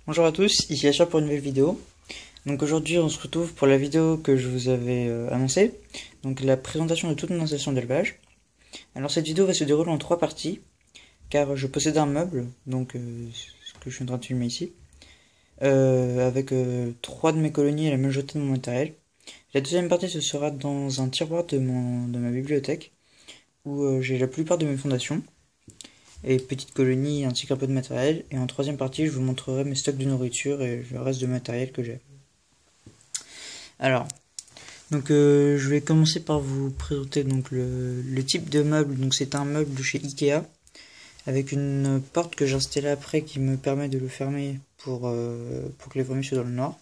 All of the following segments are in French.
Bonjour à tous, ici Achard pour une nouvelle vidéo. Donc aujourd'hui on se retrouve pour la vidéo que je vous avais annoncée, donc la présentation de toute mon installation d'élevage. Alors cette vidéo va se dérouler en trois parties, car je possède un meuble, donc ce que je suis en train de filmer ici, avec trois de mes colonies et la majorité de mon matériel. La deuxième partie ce sera dans un tiroir de ma bibliothèque, où j'ai la plupart de mes fondations, et petites colonies ainsi qu'un peu de matériel. Et en troisième partie je vous montrerai mes stocks de nourriture et le reste de matériel que j'ai. Alors, je vais commencer par vous présenter donc le type de meuble. Donc c'est un meuble de chez Ikea avec une porte que j'ai installée après qui me permet de le fermer pour que les fourmis soient dans le noir.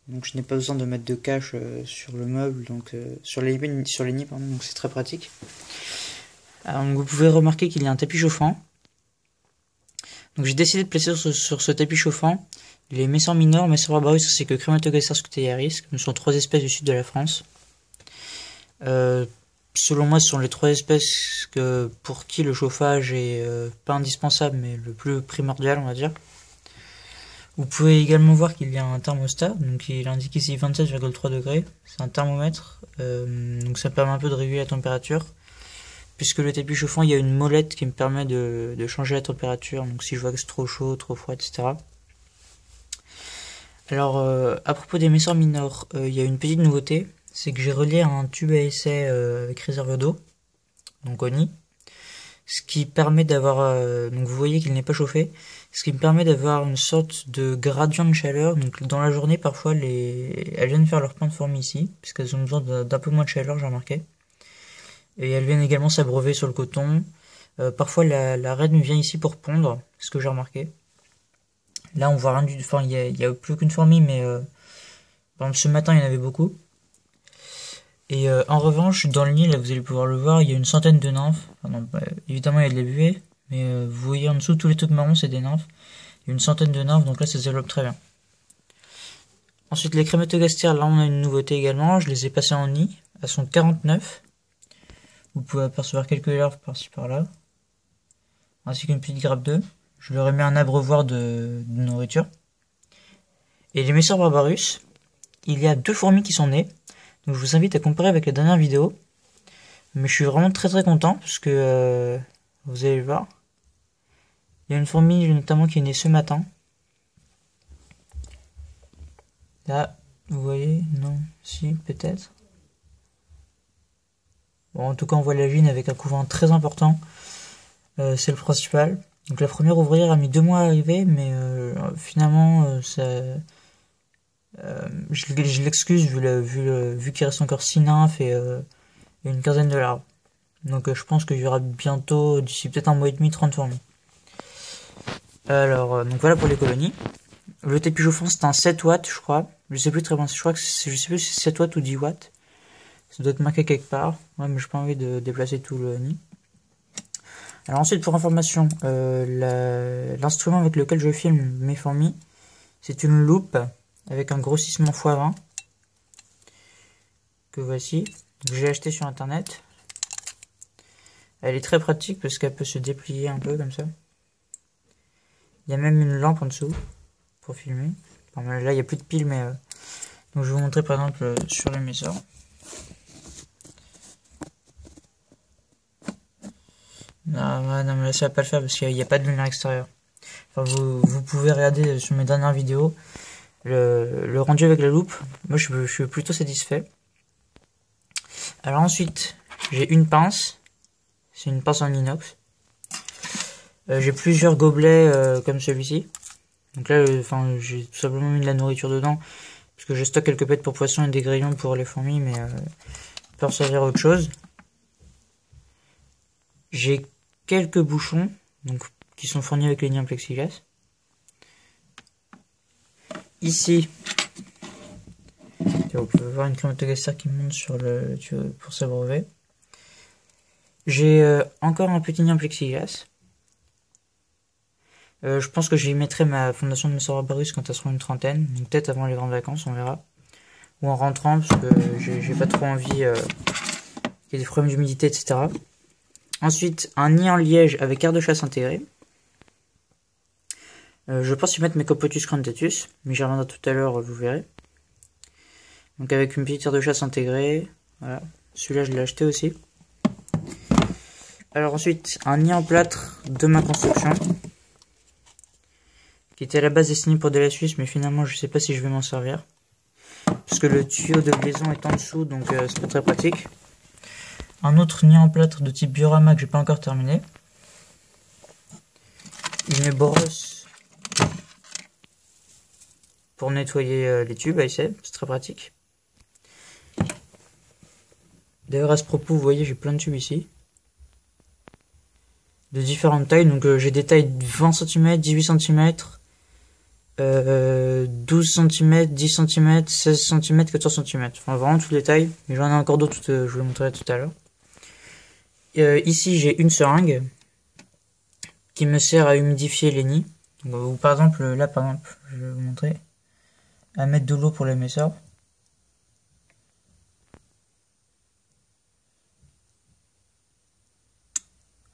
Donc je n'ai pas besoin de mettre de cache sur le meuble, sur les nids, pardon, donc c'est très pratique. Alors, donc vous pouvez remarquer qu'il y a un tapis chauffant. Donc j'ai décidé de placer sur ce tapis chauffant les Messors minors, Messors barbarus ainsi que Crématogaster scutellaris, qui sont trois espèces du sud de la France. Selon moi, ce sont les trois espèces pour qui le chauffage est pas indispensable, mais le plus primordial, on va dire. Vous pouvez également voir qu'il y a un thermostat, donc il indique ici 27,3 degrés. C'est un thermomètre, donc ça permet un peu de réguler la température. Puisque le tapis chauffant, il y a une molette qui me permet de changer la température, donc si je vois que c'est trop chaud, trop froid, etc. Alors, à propos des Messors minors, il y a une petite nouveauté, c'est que j'ai relié un tube à essai avec réserve d'eau, donc au nid, ce qui permet d'avoir, donc vous voyez qu'il n'est pas chauffé, ce qui me permet d'avoir une sorte de gradient de chaleur. Donc dans la journée, parfois, elles viennent faire leur pain de fourmis ici, puisqu'elles ont besoin d'un peu moins de chaleur, j'ai remarqué. Et elles viennent également s'abreuver sur le coton. Parfois, la reine vient ici pour pondre, ce que j'ai remarqué. Là, on voit rien du tout. Enfin, il y a plus qu'une fourmi, mais par exemple, ce matin, il y en avait beaucoup. Et en revanche, dans le nid, là, vous allez pouvoir le voir, il y a une centaine de nymphes. Enfin, non, évidemment, il y a de la buée, mais vous voyez en dessous, tous les trucs marrons, c'est des nymphes. Il y a une centaine de nymphes, donc là, ça se développe très bien. Ensuite, les Crématogaster, là, on a une nouveauté également. Je les ai passées en nid. Elles sont 49. Vous pouvez apercevoir quelques larves par-ci par-là, ainsi qu'une petite grappe d'œufs. Je leur ai mis un abreuvoir de nourriture. Et les Messors barbarus, il y a 2 fourmis qui sont nées. Donc je vous invite à comparer avec la dernière vidéo. Mais je suis vraiment très très content parce que vous allez le voir. Il y a une fourmi notamment qui est née ce matin. Là, vous voyez? Non, si, peut-être. Bon, en tout cas, on voit la lune avec un couvain très important. C'est le principal. Donc la première ouvrière a mis 2 mois à arriver, mais finalement, je l'excuse vu qu'il reste encore 6 nymphes et une quinzaine de larves. Donc je pense qu'il y aura bientôt, d'ici peut-être un mois et demi, 30 fourmis. Alors, donc voilà pour les colonies. Le tapis chauffant, c'est un 7 watts, je crois. Je sais plus très bien, je sais plus si c'est 7 watts ou 10 watts. Ça doit être marqué quelque part. Ouais, mais j'ai pas envie de déplacer tout le nid. Alors ensuite, pour information, l'instrument avec lequel je filme mes fourmis, c'est une loupe avec un grossissement x20 que voici. J'ai acheté sur internet. Elle est très pratique parce qu'elle peut se déplier un peu comme ça. Il y a même une lampe en dessous pour filmer. Bon, là, il n'y a plus de pile, mais donc je vais vous montrer par exemple sur les Messors. Non, mais là, ça va pas le faire parce qu'il n'y a pas de lumière extérieure. Enfin, vous pouvez regarder sur mes dernières vidéos le rendu avec la loupe. Moi, je suis plutôt satisfait. Alors ensuite, j'ai une pince. C'est une pince en inox. J'ai plusieurs gobelets comme celui-ci. Donc là, j'ai tout simplement mis de la nourriture dedans. Parce que je stocke quelques pets pour poissons et des grillons pour les fourmis, mais peut servir à autre chose. J'ai quelques bouchons qui sont fournis avec les nids en plexiglas. Ici, vous pouvez voir une Crématogaster qui monte sur le pour s'abreuver. J'ai encore un petit nid en plexiglas. Je pense que j'y mettrai ma fondation de Messors barbarus quand elles seront une trentaine, donc peut-être avant les grandes vacances, on verra. Ou en rentrant, parce que j'ai pas trop envie qu'il y ait des problèmes d'humidité, etc. Ensuite, un nid en liège avec aire de chasse intégré. Je pense y mettre mes Copotus crantatus, mais j'y reviendrai tout à l'heure, vous verrez. Donc avec une petite tire de chasse intégrée, voilà. Celui-là je l'ai acheté aussi. Alors ensuite, un nid en plâtre de ma construction, qui était à la base destiné pour de la Suisse, mais finalement je sais pas si je vais m'en servir. Parce que le tuyau de liaison est en dessous, donc c'est pas très pratique. Un autre nid en plâtre de type Biorama que j'ai pas encore terminé. Une brosse pour nettoyer les tubes à essai, c'est très pratique. D'ailleurs à ce propos, vous voyez, j'ai plein de tubes ici. De différentes tailles, donc j'ai des tailles de 20 cm, 18 cm, 12 cm, 10 cm, 16 cm, 14 cm. Enfin vraiment toutes les tailles, mais j'en ai encore d'autres, je vous les montrerai tout à l'heure. Ici j'ai une seringue qui me sert à humidifier les nids. Donc, par exemple, là par exemple, je vais vous montrer, à mettre de l'eau pour les messeurs.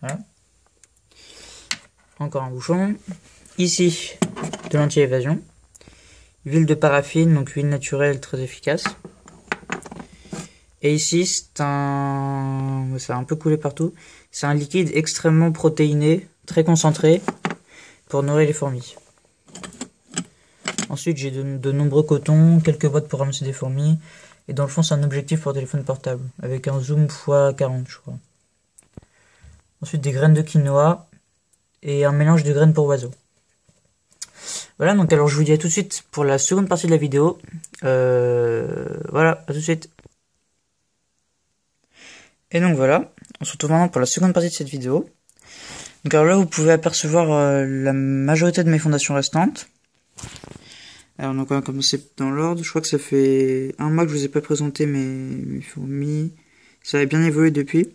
Voilà. Encore un bouchon. Ici, de l'anti-évasion. Huile de paraffine, donc huile naturelle très efficace. Et ici, ça a un peu coulé partout. C'est un liquide extrêmement protéiné, très concentré, pour nourrir les fourmis. Ensuite, j'ai de nombreux cotons, quelques boîtes pour ramasser des fourmis. Et dans le fond, c'est un objectif pour téléphone portable, avec un zoom x40, je crois. Ensuite, des graines de quinoa et un mélange de graines pour oiseaux. Voilà, donc alors je vous dis à tout de suite pour la seconde partie de la vidéo. Voilà, à tout de suite. Et donc voilà, on se retrouve maintenant pour la seconde partie de cette vidéo. Donc alors là, vous pouvez apercevoir la majorité de mes fondations restantes. Alors donc on va commencer dans l'ordre. Je crois que ça fait un mois que je vous ai pas présenté mes fourmis. Ça a bien évolué depuis.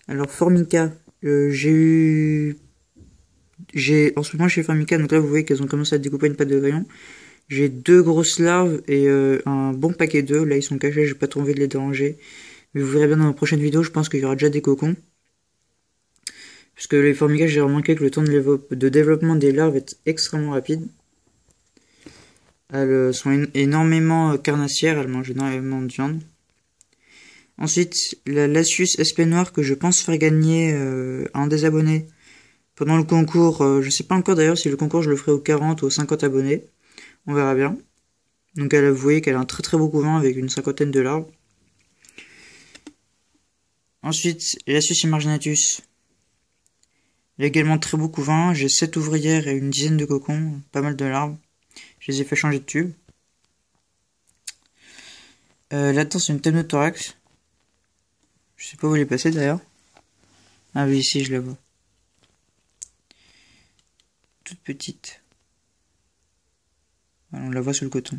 Alors Formica, en ce moment chez Formica, donc là vous voyez qu'elles ont commencé à découper une pâte de grillon. J'ai 2 grosses larves et un bon paquet d'œufs. Là ils sont cachés, j'ai pas trop envie de les déranger. Mais vous verrez bien dans la prochaine vidéo, je pense qu'il y aura déjà des cocons. Puisque les Formica, j'ai remarqué que le temps de développement des larves est extrêmement rapide. Elles sont énormément carnassières, elles mangent énormément de viande. Ensuite, la Lasius SP Noire que je pense faire gagner à un des abonnés pendant le concours. Je sais pas encore d'ailleurs si le concours je le ferai aux 40 ou aux 50 abonnés. On verra bien. Donc vous voyez qu'elle a un très très beau couvain avec une cinquantaine de larves. Ensuite, Lasius Emarginatus. Il a également très beau couvain. J'ai 7 ouvrières et une dizaine de cocons, pas mal de larves. Je les ai fait changer de tube. Là-dedans, c'est une thème de thorax. Je sais pas où elle est passée d'ailleurs. Ah oui, ici, je la vois. Toute petite. Voilà, on la voit sous le coton.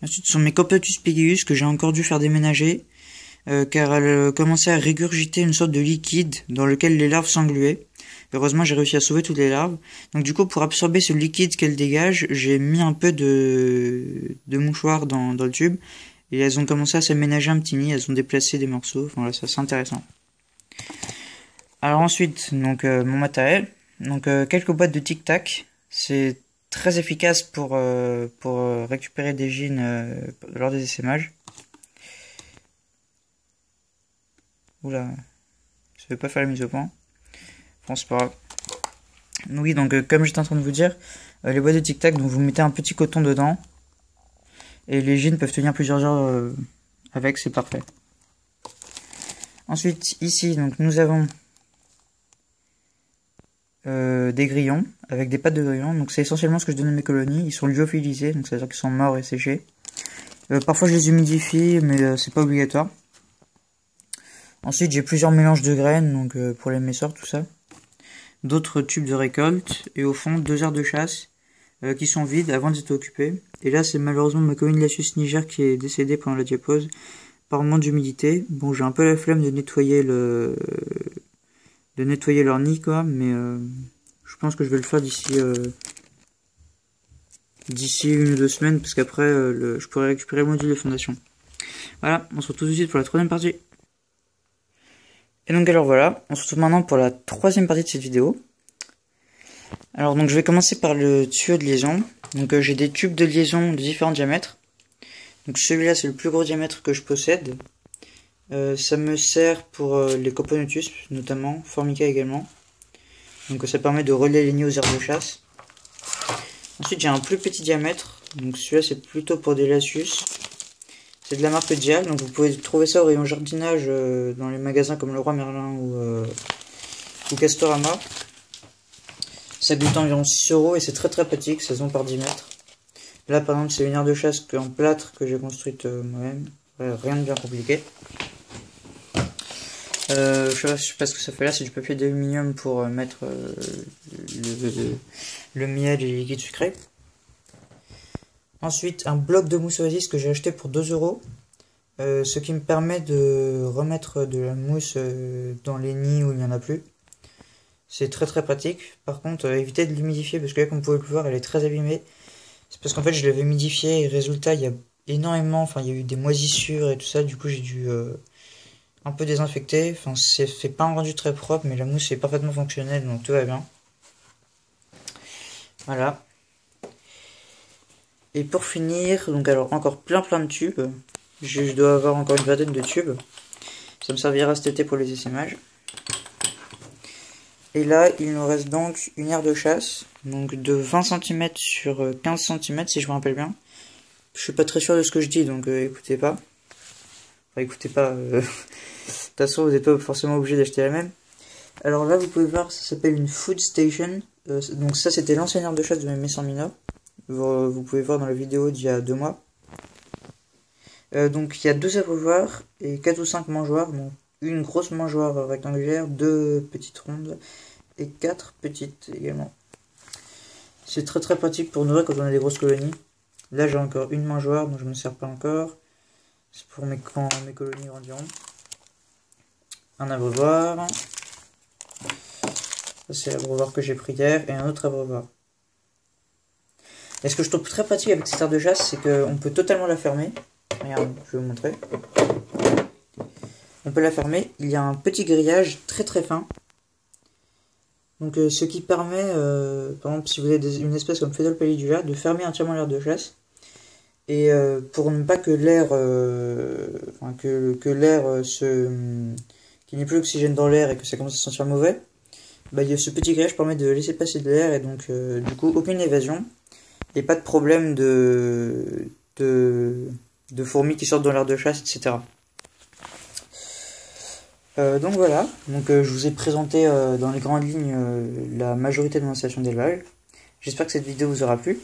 Et ensuite, ce sont mes Copotus pigeus que j'ai encore dû faire déménager. Car elle commençait à régurgiter une sorte de liquide dans lequel les larves s'engluaient. Heureusement, j'ai réussi à sauver toutes les larves. Donc du coup, pour absorber ce liquide qu'elle dégage, j'ai mis un peu de mouchoir dans le tube. Et elles ont commencé à s'aménager un petit nid, elles ont déplacé des morceaux. Enfin là, ça c'est intéressant. Alors ensuite, donc mon matériel. Donc quelques boîtes de Tic Tac. C'est très efficace pour récupérer des gînes lors des essaimages. Oula, je vais pas faire la mise au point. Bon, c'est pas grave. Oui, donc comme j'étais en train de vous dire, les boîtes de Tic Tac, donc vous mettez un petit coton dedans. Et les gînes peuvent tenir plusieurs heures avec, c'est parfait. Ensuite, ici, donc nous avons des grillons, avec des pattes de grillons. Donc c'est essentiellement ce que je donne à mes colonies. Ils sont lyophilisés, donc ça veut dire qu'ils sont morts et séchés. Parfois je les humidifie, mais c'est pas obligatoire. Ensuite, j'ai plusieurs mélanges de graines, donc pour les messeurs, tout ça. D'autres tubes de récolte, et au fond, 2 aires de chasse qui sont vides avant d'être occupées. Et là, c'est malheureusement ma commune Lasius Niger qui est décédée pendant la diapause par manque d'humidité. Bon, j'ai un peu la flemme de nettoyer leur nid, quoi, mais je pense que je vais le faire d'ici 1 ou 2 semaines, parce qu'après, je pourrai récupérer le module de fondation. Voilà, on se retrouve tout de suite pour la 3e partie. Et donc alors voilà, on se retrouve maintenant pour la 3e partie de cette vidéo. Alors donc je vais commencer par le tuyau de liaison. Donc j'ai des tubes de liaison de différents diamètres. Donc celui-là c'est le plus gros diamètre que je possède. Ça me sert pour les Coponotus notamment, Formica également. Donc ça permet de relier les nids aux aires de chasse. Ensuite j'ai un plus petit diamètre. Donc celui-là c'est plutôt pour des Lasius. C'est de la marque Dial, donc vous pouvez trouver ça au rayon jardinage dans les magasins comme Leroy Merlin ou Castorama. Ça coûte environ 6 € et c'est très pratique, ça se vend par 10 mètres. Là par exemple c'est une aire de chasse en plâtre que j'ai construite moi-même, rien de bien compliqué. Je sais pas ce que ça fait là, c'est du papier d'aluminium pour mettre le miel et les liquides sucrés. Ensuite, un bloc de mousse Oasis que j'ai acheté pour 2 €, ce qui me permet de remettre de la mousse dans les nids où il n'y en a plus. C'est très pratique. Par contre, évitez de l'humidifier parce que là, comme vous pouvez le voir, elle est très abîmée. C'est parce qu'en fait, je l'avais humidifié et résultat, il y a énormément, enfin, il y a eu des moisissures et tout ça. Du coup, j'ai dû un peu désinfecter. Enfin, c'est pas un rendu très propre, mais la mousse est parfaitement fonctionnelle, donc tout va bien. Voilà. Et pour finir, donc alors encore plein de tubes. Je dois avoir encore une vingtaine de tubes. Ça me servira cet été pour les essaimages. Et là, il nous reste donc une aire de chasse, donc de 20 cm sur 15 cm si je me rappelle bien. Je suis pas très sûr de ce que je dis, donc écoutez pas. Enfin, écoutez pas. De toute façon, vous n'êtes pas forcément obligé d'acheter la même. Alors là, vous pouvez voir, ça s'appelle une food station. Donc ça, c'était l'ancienne aire de chasse de mes Messamina. Vous pouvez voir dans la vidéo d'il y a 2 mois. Donc il y a 2 abreuvoirs et 4 ou 5 mangeoires. Donc une grosse mangeoire rectangulaire, 2 petites rondes et 4 petites également. C'est très pratique pour nourrir quand on a des grosses colonies. Là j'ai encore une mangeoire dont je ne me sers pas encore. C'est pour quand mes colonies grandiront. Un abreuvoir. Ça c'est l'abreuvoir que j'ai pris hier et un autre abreuvoir. Et ce que je trouve très pratique avec cette aire de chasse, c'est qu'on peut totalement la fermer. Regarde, je vais vous montrer. On peut la fermer. Il y a un petit grillage très fin. Donc ce qui permet, par exemple, si vous avez une espèce comme Phédole pallidula, de fermer entièrement l'aire de chasse. Et pour ne pas que l'air, qu'il n'y ait plus d'oxygène dans l'air et que ça commence à sentir mauvais, bah, ce petit grillage permet de laisser passer de l'air et donc du coup aucune évasion. Et pas de problème de fourmis qui sortent dans l'aire de chasse, etc. Donc voilà, donc, je vous ai présenté dans les grandes lignes la majorité de mon installation d'élevage. J'espère que cette vidéo vous aura plu.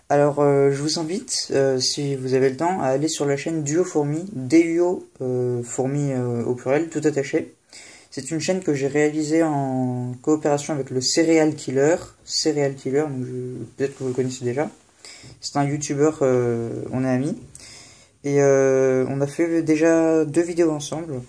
Alors je vous invite, si vous avez le temps, à aller sur la chaîne Duo Fourmi, DUO Fourmi au pluriel, tout attaché. C'est une chaîne que j'ai réalisée en coopération avec le Serial Killer. Peut-être que vous le connaissez déjà. C'est un youtubeur, on est amis. Et on a fait déjà 2 vidéos ensemble.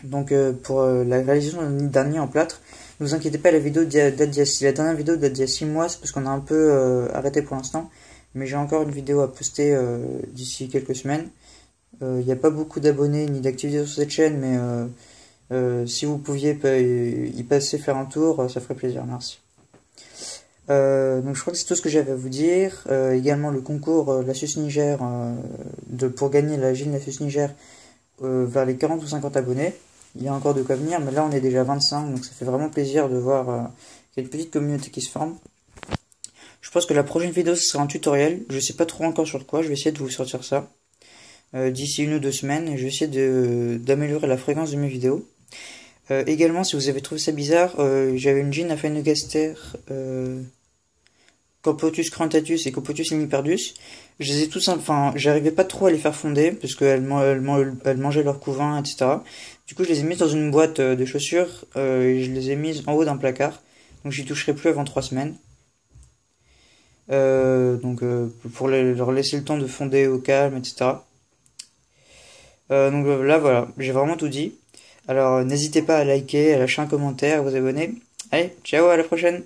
Donc pour la réalisation d'un nid en plâtre, ne vous inquiétez pas, la dernière vidéo date d'il y a 6 mois, c'est parce qu'on a un peu arrêté pour l'instant. Mais j'ai encore une vidéo à poster d'ici quelques semaines. Il n'y a pas beaucoup d'abonnés ni d'activités sur cette chaîne, mais si vous pouviez y passer faire un tour, ça ferait plaisir, merci. Donc je crois que c'est tout ce que j'avais à vous dire. Également le concours Lasius Niger, pour gagner la Gilles Lasius Niger vers les 40 ou 50 abonnés. Il y a encore de quoi venir, mais là on est déjà à 25, donc ça fait vraiment plaisir de voir qu'il y a une petite communauté qui se forme. Je pense que la prochaine vidéo ce sera un tutoriel, je sais pas trop encore sur quoi, je vais essayer de vous sortir ça d'ici 1 ou 2 semaines, et je vais essayer d'améliorer la fréquence de mes vidéos. Également, si vous avez trouvé ça bizarre, j'avais une gine Aphaenogaster, Copotus crantatus et Copotus iniperdus. Je les ai tous, enfin, j'arrivais pas trop à les faire fonder parce qu'elles mangeaient leur couvain, etc. Du coup, je les ai mises dans une boîte de chaussures et je les ai mises en haut d'un placard. Donc, j'y toucherai plus avant 3 semaines. Pour leur laisser le temps de fonder au calme, etc. Donc là, voilà, j'ai vraiment tout dit. Alors, n'hésitez pas à liker, à lâcher un commentaire, à vous abonner. Allez, ciao, à la prochaine!